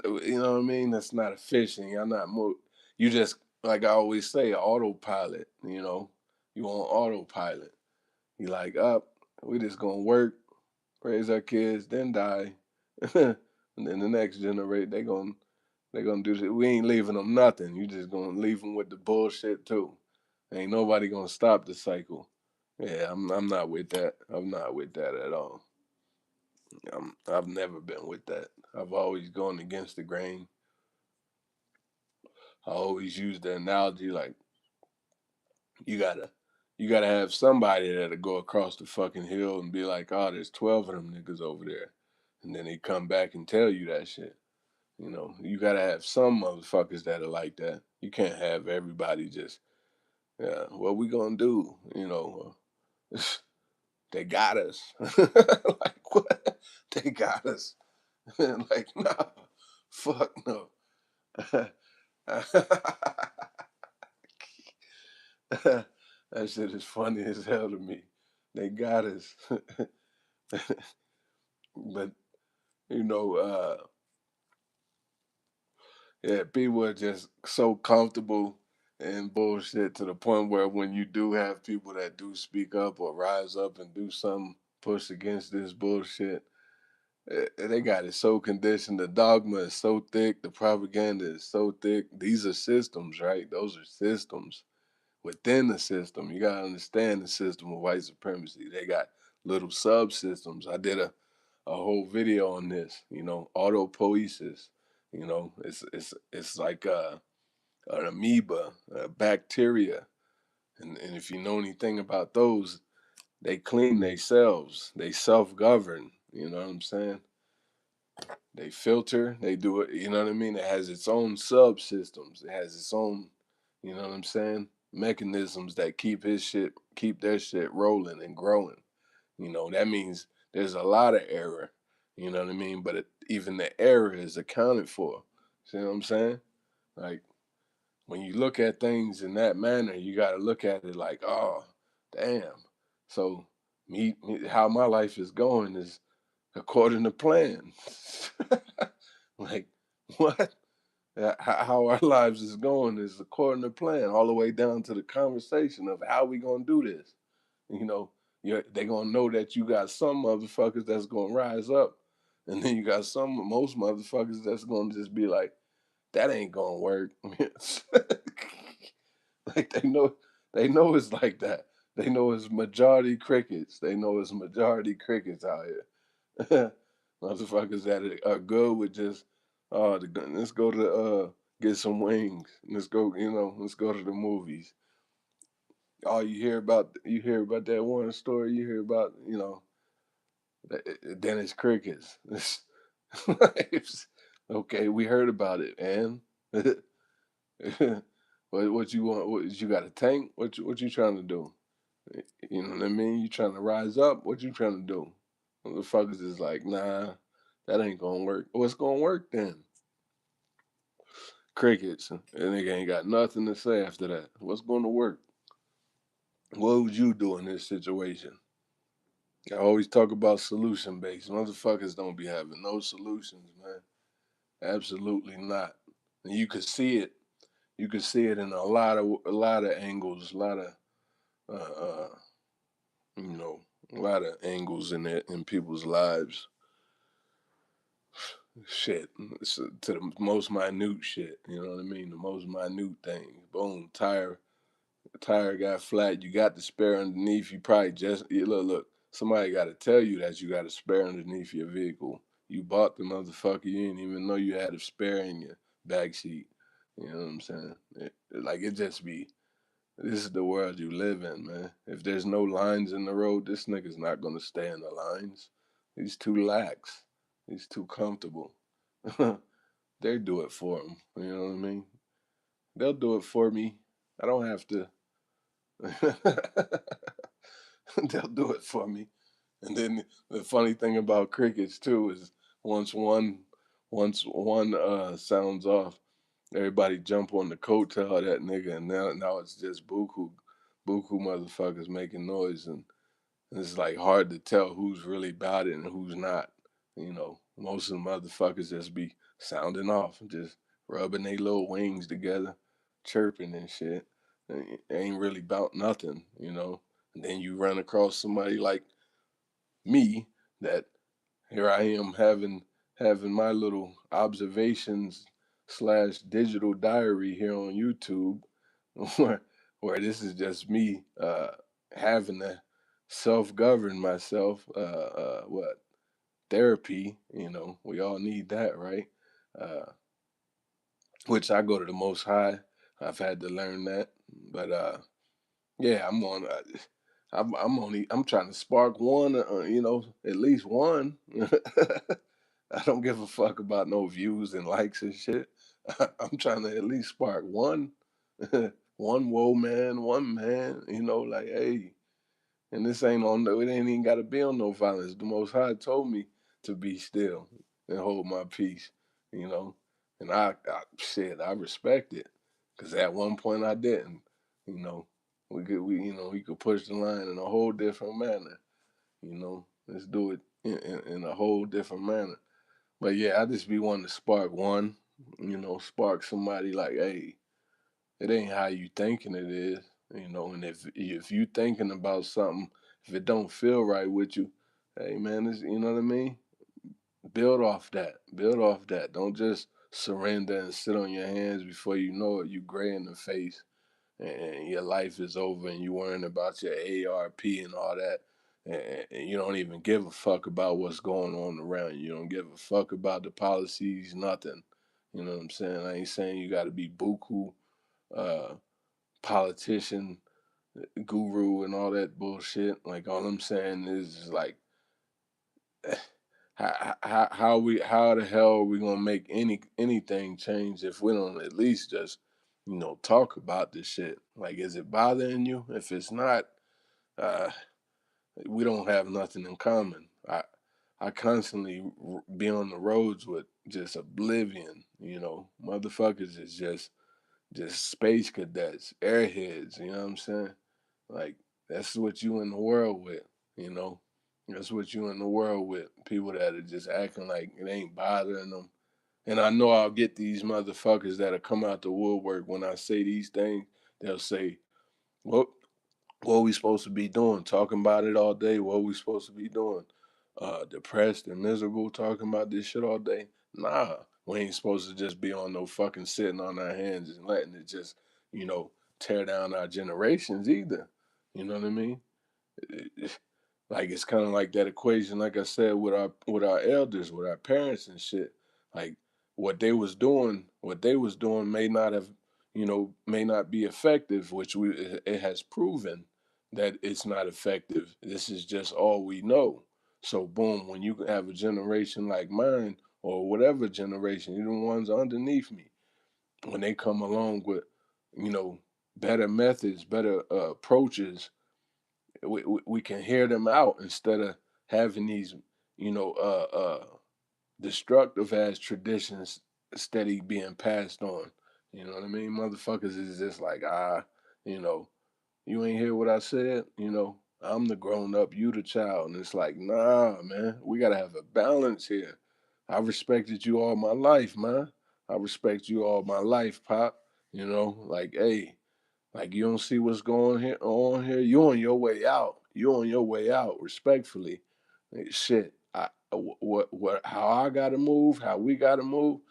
you know what I mean? That's not efficient. Y'all not more, you just, like I always say, autopilot, you know. You on autopilot. You like, up, we just gonna work, raise our kids, then die. And then the next generation, they gonna do shit. We ain't leaving them nothing. You just gonna leave them with the bullshit too. Ain't nobody gonna stop the cycle. Yeah, I'm not with that. I'm not with that at all. I've never been with that. I've always gone against the grain. I always use the analogy like you gotta you gotta have somebody that'll go across the fucking hill and be like, oh, there's 12 of them niggas over there. And then they come back and tell you that shit. You know, you gotta have some motherfuckers that are like that. You can't have everybody just, yeah, what we gonna do? You know, they got us. Like what? They got us. Like, nah, fuck no. That shit is funny as hell to me. They got us. But, you know, yeah, people are just so comfortable in bullshit to the point where when you do have people that do speak up or rise up and do something, push against this bullshit, they got it so conditioned. The dogma is so thick. The propaganda is so thick. These are systems, right? Those are systems within the system. You gotta understand the system of white supremacy. They got little subsystems. I did a whole video on this. You know, autopoiesis. You know, it's like an amoeba, a bacteria, and if you know anything about those, they clean themselves. They self-govern. You know what I'm saying? They filter. They do it. You know what I mean? It has its own subsystems. It has its own. You know what I'm saying? Mechanisms that keep their shit rolling and growing. You know that means there's a lot of error. You know what I mean? But even the error is accounted for. See what I'm saying? Like when you look at things in that manner, you got to look at it like, oh, damn. So how my life is going is according to plan. Like what? How our lives is going is according to plan, all the way down to the conversation of how we gonna do this. You know, they gonna know that you got some motherfuckers that's gonna rise up, and then you got most motherfuckers that's gonna just be like, that ain't gonna work. Like they know it's like that. They know it's majority crickets. They know it's majority crickets out here. Motherfuckers that are good with just let's go to get some wings. Let's go, let's go to the movies. All you hear about that one story, you hear about, then it's crickets. Okay, we heard about it, and what you want? What you got a tank? What you trying to do? You know what I mean? You trying to rise up? What you trying to do? Motherfuckers is like, nah, that ain't gonna work. What's gonna work then? Crickets. And nigga ain't got nothing to say after that. What's gonna work? What would you do in this situation? I always talk about solution based. Motherfuckers don't be having no solutions, man. Absolutely not. And you could see it. You could see it in a lot of angles, uh, uh, you know, a lot of angles in people's lives. Shit, to the most minute shit. You know what I mean? The most minute things. Boom, tire got flat. You got the spare underneath. You probably look. Somebody got to tell you that you got a spare underneath your vehicle. You bought the motherfucker. You didn't even know you had a spare in your back seat. You know what I'm saying? It just be. This is the world you live in, man. If there's no lines in the road, this nigga's not gonna stay in the lines. He's too lax. He's too comfortable. They do it for him. You know what I mean? They'll do it for me. I don't have to. They'll do it for me. And then the funny thing about crickets too is once one once one sounds off, everybody jump on the coattail of that nigga, and now it's just buku motherfuckers making noise, and it's like hard to tell who's really about it and who's not. Most of the motherfuckers just be sounding off and just rubbing their little wings together, chirping and shit. And it ain't really about nothing. And then you run across somebody like me that here I am having my little observations slash digital diary here on YouTube, where this is just me having to self govern myself. What therapy? We all need that, right? Uh, which I go to the Most High. I've had to learn that, but yeah, I'm on. I'm trying to spark one. At least one. I don't give a fuck about no views and likes and shit. I'm trying to at least spark one, one woe man, one man. Like hey, and this ain't on. It ain't even got to be on no violence. The Most High told me to be still and hold my peace. You know, and I respect it, because at one point I didn't. You know, we could push the line in a whole different manner. Let's do it in a whole different manner. But yeah, I just be wanting to spark one, spark somebody like, hey, it ain't how you thinking it is, and if you thinking about something, if it don't feel right with you, hey man, you know what I mean? Build off that. Build off that. Don't just surrender and sit on your hands. Before you know it, you gray in the face, and your life is over, and you worrying about your ARP and all that, and you don't even give a fuck about what's going on around you. You don't give a fuck about the policies, nothing. You know what I'm saying? I ain't saying you got to be buku, uh, politician, guru, and all that bullshit. Like all I'm saying is like, how the hell are we gonna make anything change if we don't at least just talk about this shit? Like, is it bothering you? If it's not, uh, we don't have nothing in common. I constantly be on the roads with just oblivion. Motherfuckers is just space cadets, airheads. You know what I'm saying? Like that's what you in the world with. You know, that's what you in the world with. People that are just acting like it ain't bothering them. And I know I'll get these motherfuckers that'll come out the woodwork when I say these things. They'll say, "Well, what are we supposed to be doing? Talking about it all day? What are we supposed to be doing? Depressed and miserable, talking about this shit all day? Nah, we ain't supposed to just be on no fucking sitting on our hands and letting it just, tear down our generations either. You know what I mean? Like it's kind of like that equation, like I said, with our elders, with our parents and shit. Like what they was doing may not be effective, which it has proven that it's not effective. This is just all we know. So boom, when you have a generation like mine or whatever generation, even the ones underneath me, when they come along with, you know, better methods, better approaches, we can hear them out instead of having these, you know, destructive as traditions steady being passed on. You know what I mean? Motherfuckers is just like, you know, you ain't hear what I said, I'm the grown up, you the child. And it's like, nah, man, we gotta have a balance here. I respected you all my life, man. I respect you all my life, Pop. Like, hey, like you don't see what's going here on here. You on your way out. You on your way out. Respectfully, shit. How I gotta move? How we gotta move?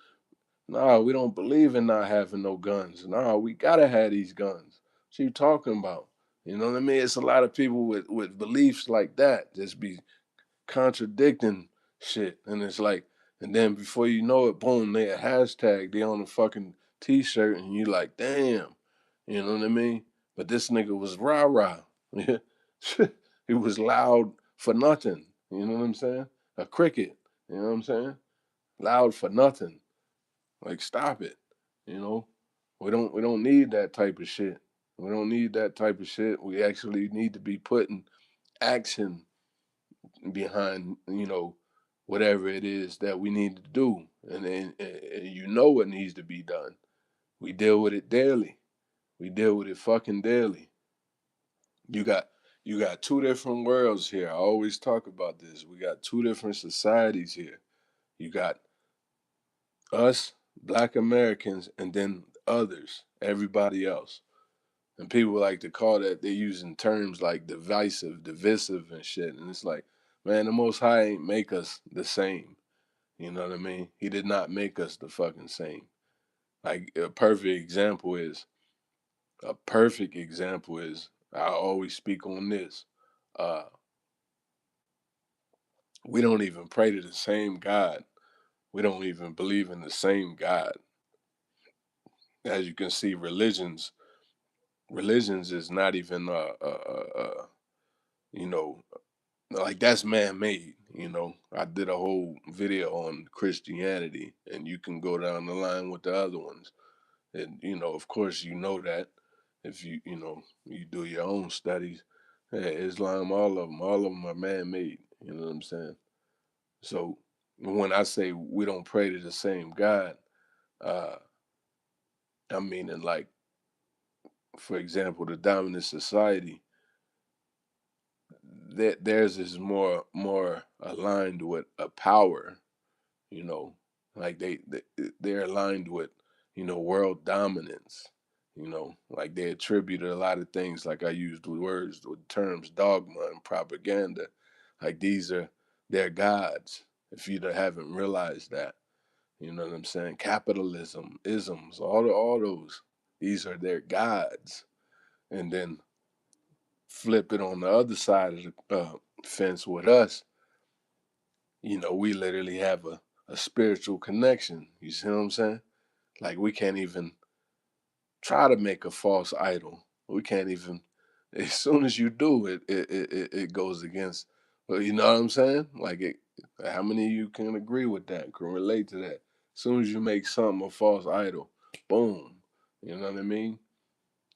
Nah, we don't believe in not having no guns. Nah, we gotta have these guns. What you talking about? You know what I mean? It's a lot of people with beliefs like that just be contradicting shit. And it's like, and then before you know it, boom, they a hashtag, they on a fucking t-shirt, and you like, damn, you know what I mean? But this nigga was rah-rah. He was loud for nothing. You know what I'm saying? A cricket. You know what I'm saying? Loud for nothing. Like, stop it. You know? We don't need that type of shit. We don't need that type of shit. We actually need to be putting action behind, whatever it is that we need to do. And you know what needs to be done. We deal with it daily. We deal with it fucking daily. You got you got two different worlds here. I always talk about this. We got two different societies here. You got us, black Americans, and then others, everybody else. And people like to call that, they're using terms like divisive, and shit. And it's like, man, the Most High ain't make us the same. You know what I mean? He did not make us the fucking same. Like a perfect example is, I always speak on this. Uh, we don't even pray to the same God. We don't even believe in the same God. As you can see, religions is not even you know like that's man-made. I did a whole video on Christianity, and you can go down the line with the other ones. And of course, that if you do your own studies. Yeah, Islam, all of them are man-made. You know what I'm saying? So when I say we don't pray to the same God, uh I mean, in, like, for example, the dominant society, that theirs is more aligned with a power. you know like they're aligned with world dominance. Like they attributed a lot of things, like I used with terms dogma and propaganda, like these are their gods. If you haven't realized that, you know what I'm saying? Capitalism, isms, all those, these are their gods. And then flip it on the other side of the fence with us. We literally have a spiritual connection. You see what I'm saying? Like we can't even try to make a false idol. We can't even. As soon as you do it, it goes against. Well, you know what I'm saying? Like it. How many of you can agree with that? Can relate to that? As soon as you make something a false idol, boom. You know what I mean?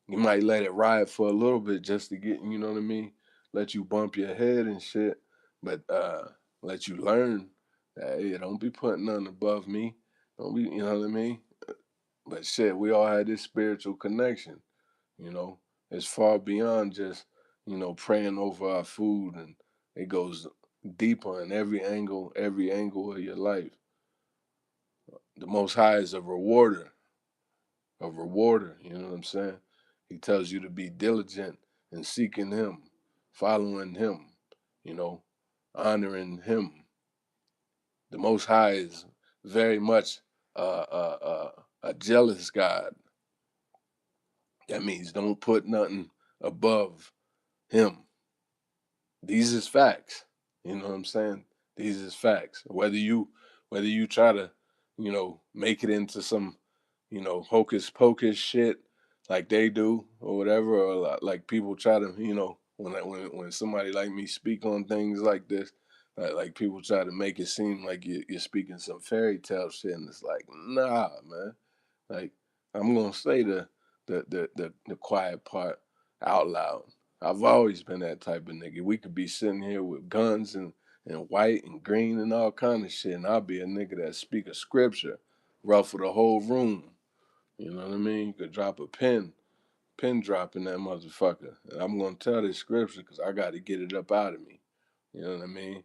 You might let it ride for a little bit just to get, you know what I mean? Let you bump your head and shit, but let you learn that hey, don't be putting nothing above me. Don't be, you know what I mean? But shit, we all had this spiritual connection, you know. It's far beyond just, praying over our food, and it goes deeper in every angle of your life. The Most High is a rewarder, you know what I'm saying? He tells you to be diligent in seeking him, following him, you know, honoring him. The Most High is very much a jealous God. That means don't put nothing above him. These is facts. You know what I'm saying? These is facts. Whether you try to, make it into some, hocus pocus shit like they do or whatever, or like people try to, when somebody like me speak on things like this, like people try to make it seem like you're speaking some fairy tale shit, and it's like, nah, man. Like I'm gonna say the quiet part out loud. I've always been that type of nigga. We could be sitting here with guns and white and green and all kind of shit, and I'll be a nigga that speak a scripture, ruffle the whole room. You know what I mean? You could drop a pin drop in that motherfucker. And I'm gonna tell this scripture because I got to get it up out of me. You know what I mean?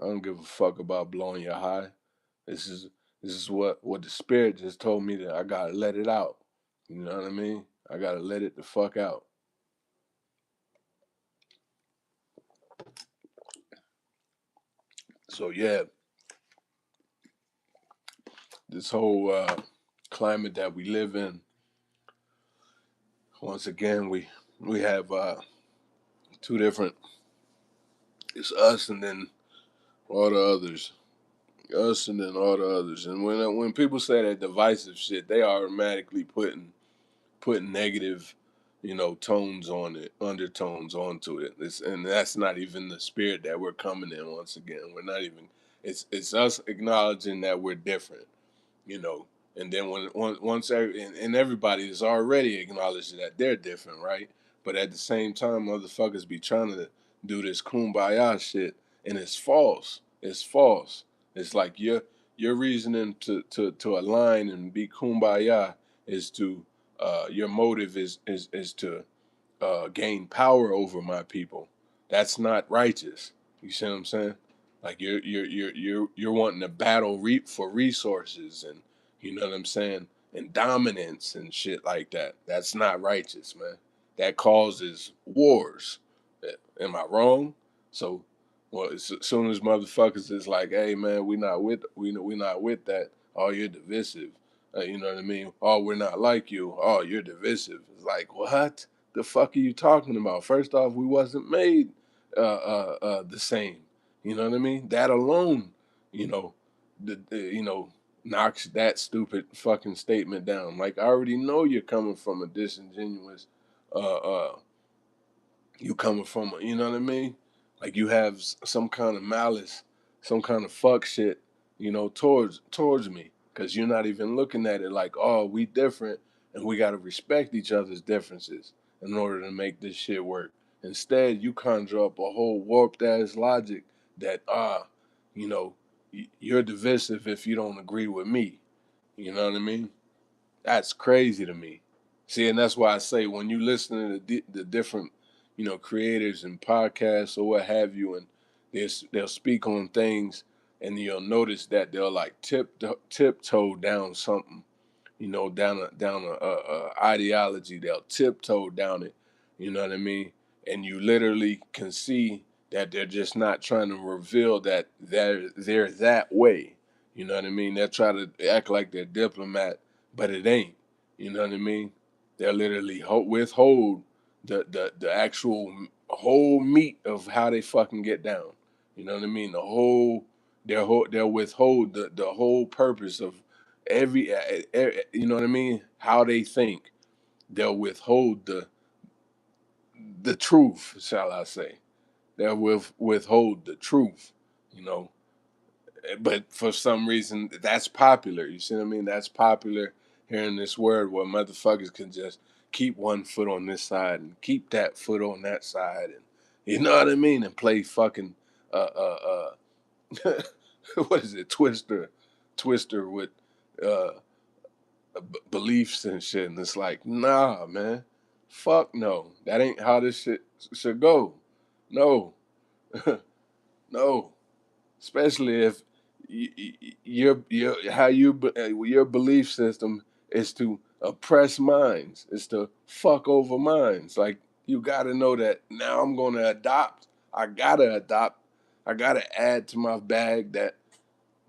I don't give a fuck about blowing your high. This is this is what the spirit just told me that I gotta let it out. You know what I mean? I gotta let it the fuck out. So yeah, this whole climate that we live in, once again, we have two different. It's us and then all the others. Us and then all the others. And when people say that divisive shit, they automatically putting negative, tones on it, undertones onto it. And that's not even the spirit that we're coming in. Once again, we're not even. It's us acknowledging that we're different, you know. And then once everybody is already acknowledged that they're different, right? But at the same time, motherfuckers be trying to do this kumbaya shit, and it's false. It's false. It's like your reasoning to align and be kumbaya is to your motive is to gain power over my people. That's not righteous. You see what I'm saying? Like you're wanting to battle for resources, and you know what I'm saying, and dominance and shit like that. That's not righteous, man. That causes wars. Am I wrong? So, well, as soon as motherfuckers is like, hey man, we not with that. Oh, you're divisive. You know what I mean? Oh, we're not like you. Oh, you're divisive. It's like what? The fuck are you talking about? First off, we wasn't made the same. You know what I mean? That alone, you know, knocks that stupid fucking statement down. Like I already know you're coming from a disingenuous, you coming from, you know what I mean? Like you have some kind of malice, some kind of fuck shit, towards me, because you're not even looking at it like, oh, we different, and we got to respect each other's differences in order to make this shit work. Instead, you conjure up a whole warped ass logic that you know, you're divisive if you don't agree with me. You know what I mean? That's crazy to me. See, and that's why I say when you listen to the different, creators and podcasts or what have you, and they'll speak on things, and you'll notice that they'll like tiptoe down something, down a ideology. They'll tiptoe down it. You know what I mean? And you literally can see that they're just not trying to reveal that they're that way. You know what I mean? They're trying to act like they're diplomat, but it ain't. You know what I mean? They'll literally withhold the actual whole meat of how they fucking get down. You know what I mean? They'll withhold the whole purpose of you know what I mean? How they think, they'll withhold the truth, shall I say? They'll withhold the truth, you know. But for some reason, that's popular. You see what I mean? That's popular here in this world where motherfuckers can just keep one foot on this side and keep that foot on that side, and you know what I mean, and play fucking what is it, Twister with uh beliefs and shit. And it's like, nah, man, fuck no, that ain't how this shit should go. No, no. Especially if your belief system is to oppress minds, is to fuck over minds. Like, you got to know that now I'm going to adopt. I gotta adopt. I gotta add to my bag that,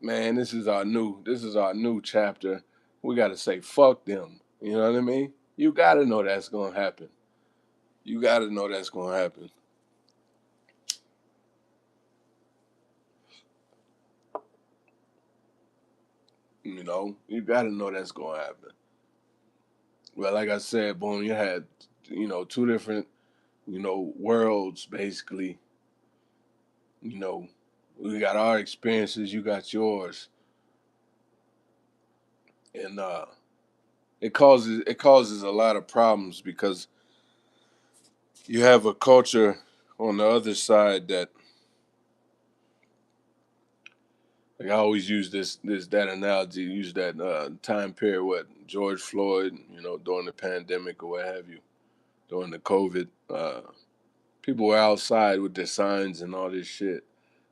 man, this is our new chapter. We got to say fuck them. You know what I mean? You got to know that's going to happen. You got to know that's going to happen. You know, you got to know that's going to happen. Well, like I said, boom, you had, two different, worlds basically. You know, we got our experiences, you got yours, and it causes a lot of problems because you have a culture on the other side that, like, I always use that analogy, use that time period, what George Floyd, during the pandemic or what have you, during the COVID. People were outside with their signs and all this shit,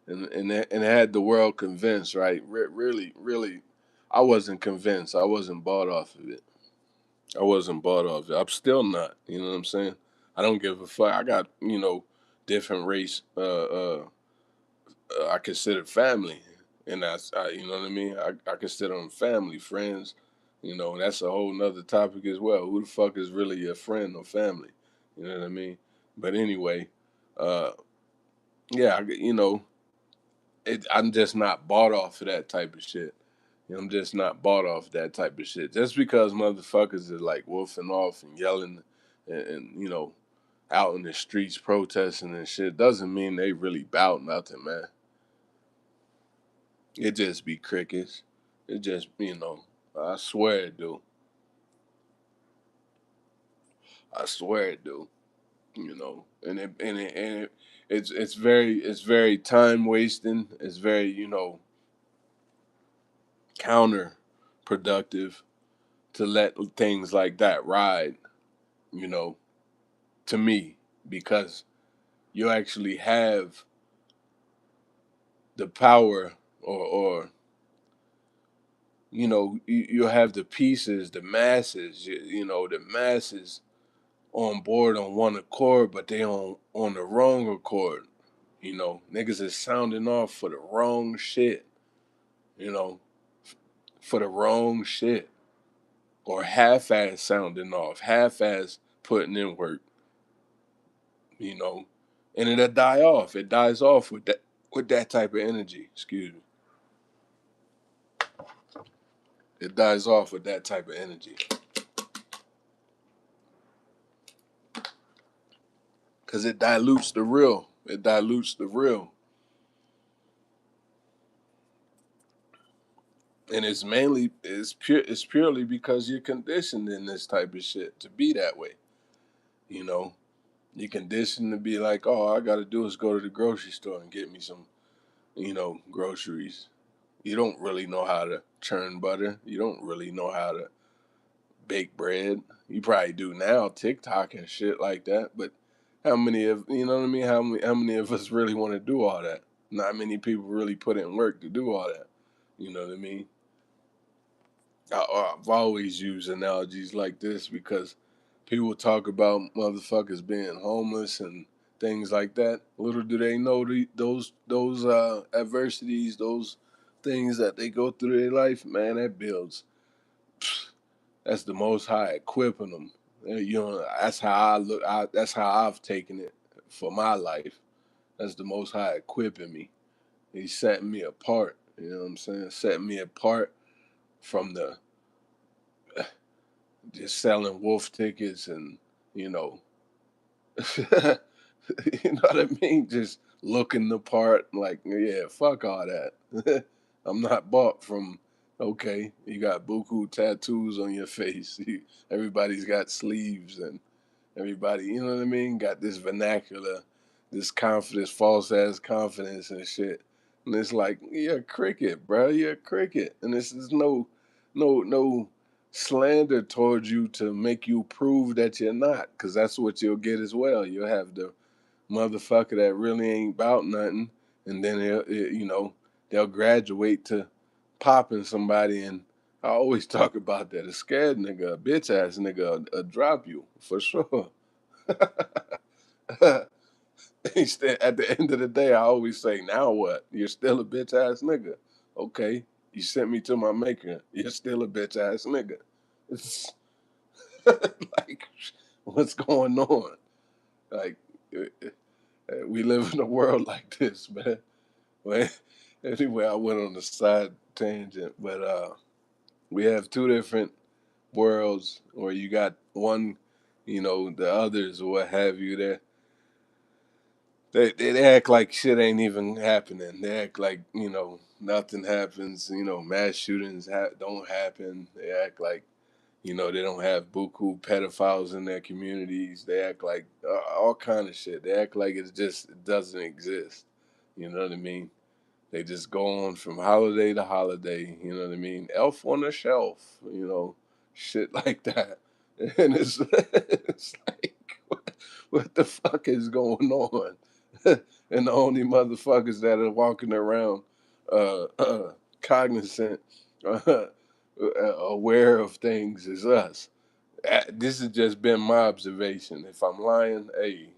and it had the world convinced, right? Really, really, I wasn't convinced. I wasn't bought off of it. I wasn't bought off it. I'm still not. You know what I'm saying? I don't give a fuck. I got different race. I consider family, and you know what I mean. I consider them family, friends. And that's a whole nother topic as well. Who the fuck is really a friend or family? You know what I mean? But anyway, uh, yeah, I'm just not bought off of that type of shit. I'm just not bought off that type of shit. Just because motherfuckers are like wolfing off and yelling and out in the streets protesting and shit doesn't mean they really bout nothing, man. It just be crickets. It just, I swear it do. I swear it do. It's very time wasting. It's very counterproductive to let things like that ride, you know, to me, because you actually have the power, or you have the pieces, the masses, the masses on board on one accord, but they on the wrong accord. Niggas is sounding off for the wrong shit, you know, for the wrong shit, or half-ass sounding off, half-ass putting in work, you know, and it'll die off. It dies off with that type of energy. Excuse me. It dies off with that type of energy because it dilutes the real. It dilutes the real, and it's purely because you're conditioned in this type of shit to be that way. You know, you're conditioned to be like, oh, all I got to do is go to the grocery store and get me some, groceries. You don't really know how to churn butter. You don't really know how to bake bread. You probably do now, TikTok and shit like that. But how many of you know what I mean? How many of us really want to do all that? Not many people really put in work to do all that. You know what I mean? I've always used analogies like this because people talk about motherfuckers being homeless and things like that. Little do they know those adversities, those things that they go through their life, man. That's the Most High equipping them. That's how I look. That's how I've taken it for my life. That's the Most High equipping me. He's setting me apart. You know what I'm saying? Setting me apart from the just selling wolf tickets and, you know, you know what I mean? Just looking the part, like, yeah, fuck all that. I'm not bought from, okay, you got buku tattoos on your face. Everybody's got sleeves and everybody, you know what I mean? Got this vernacular, this confidence, false ass confidence and shit. And it's like, you're a cricket, bro. You're a cricket. And this is no slander towards you to make you prove that you're not, because that's what you'll get as well. You'll have the motherfucker that really ain't about nothing, and then you know, they'll graduate to popping somebody. And I always talk about that. A scared nigga, a bitch ass nigga, will drop you for sure. At the end of the day, I always say, now what? You're still a bitch ass nigga. Okay, you sent me to my maker. You're still a bitch ass nigga. It's like, what's going on? Like, we live in a world like this, man. Well, anyway, I went on a side tangent, but we have two different worlds where you got one, you know, the others or what have you. They act like shit ain't even happening. They act like, you know, nothing happens. You know, mass shootings don't happen. They act like, you know, they don't have buku pedophiles in their communities. They act like all kind of shit. They act like it doesn't exist. You know what I mean? They just go on from holiday to holiday. You know what I mean? Elf on the shelf. You know, shit like that. And it's like, what the fuck is going on? And the only motherfuckers that are walking around cognizant, uh, aware of things is us. This has just been my observation. If I'm lying, hey,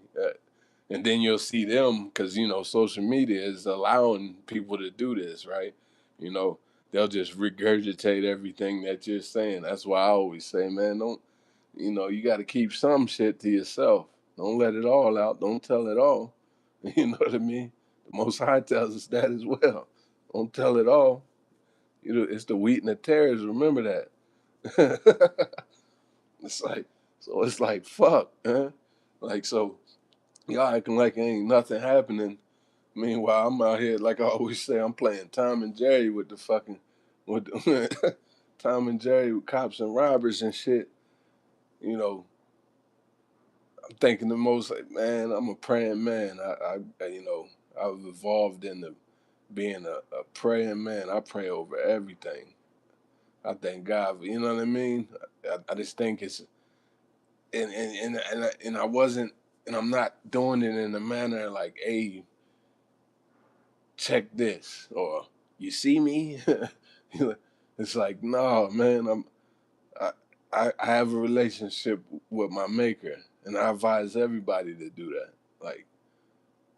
and then you'll see them, because you know social media is allowing people to do this, right? You know, they'll just regurgitate everything that you're saying. That's why I always say, man, don't, you know, you got to keep some shit to yourself. Don't let it all out. Don't tell it all. You know what I mean? The Most High tells us that as well. Don't tell it all. You know, it's the wheat and the tares. Remember that. It's like, so it's like, fuck, huh? Like, so y'all acting like ain't nothing happening. Meanwhile, I'm out here, like I always say, I'm playing Tom and Jerry with the fucking, with the, Tom and Jerry with cops and robbers and shit. You know, I'm thinking the most, like, man, I'm a praying man. You know, I've evolved into being a praying man. I pray over everything. I thank God for, you know what I mean? I just think it's, and I wasn't, and I'm not doing it in a manner like, hey, check this, or you see me. It's like, no, man, I, I have a relationship with my maker, and I advise everybody to do that. Like,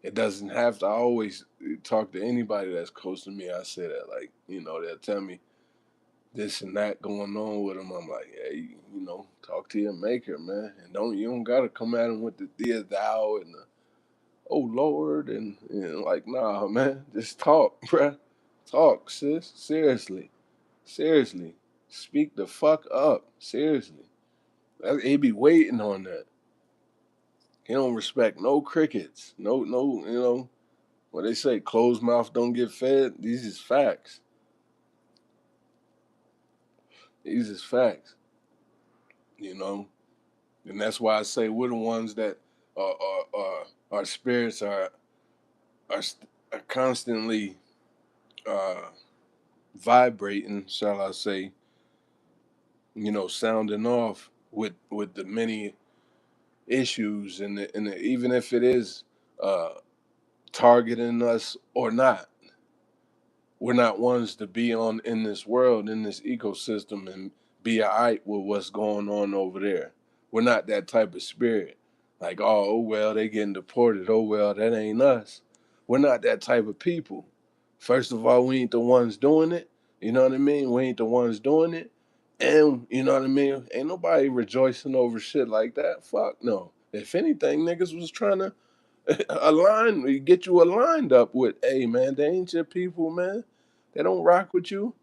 it doesn't have to always talk to anybody that's close to me. I say that, like, you know, they'll tell me this and that going on with them. I'm like, hey, you know, talk to your maker, man, and you don't gotta come at him with the dear thou and the oh Lord, and like, nah, man, just talk, bruh. Talk, sis. Seriously. Seriously. Speak the fuck up. Seriously. He be waiting on that. He don't respect no crickets. No, you know, what they say, closed mouth don't get fed. These is facts. These is facts. You know? And that's why I say we're the ones that our spirits are, are constantly uh, vibrating, shall I say, you know, sounding off with the many issues, and even if it is uh, targeting us or not, we're not ones to be on in this world, in this ecosystem, and be alright with what's going on over there. We're not that type of spirit. Like, oh well, they getting deported. Oh well, that ain't us. We're not that type of people. First of all, we ain't the ones doing it. You know what I mean? We ain't the ones doing it. And you know what I mean? Ain't nobody rejoicing over shit like that. Fuck no. If anything, niggas was trying to get you aligned up with, hey man, they ain't your people, man. They don't rock with you.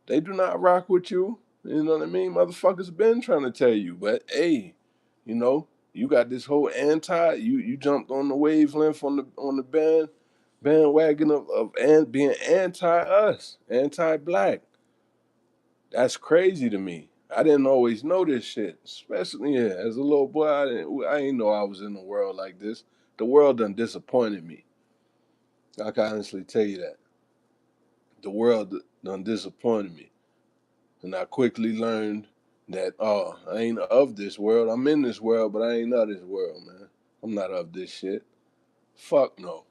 They do not rock with you. You know what I mean? Motherfuckers been trying to tell you, but hey, you know, you got this whole you jumped on the wavelength on the bandwagon of being anti us, anti black. That's crazy to me. I didn't always know this shit, especially as a little boy. I didn't know I was in a world like this. The world done disappointed me. I can honestly tell you that. The world done disappointed me. And I quickly learned that, oh, I ain't of this world. I'm in this world, but I ain't of this world, man. I'm not of this shit. Fuck no.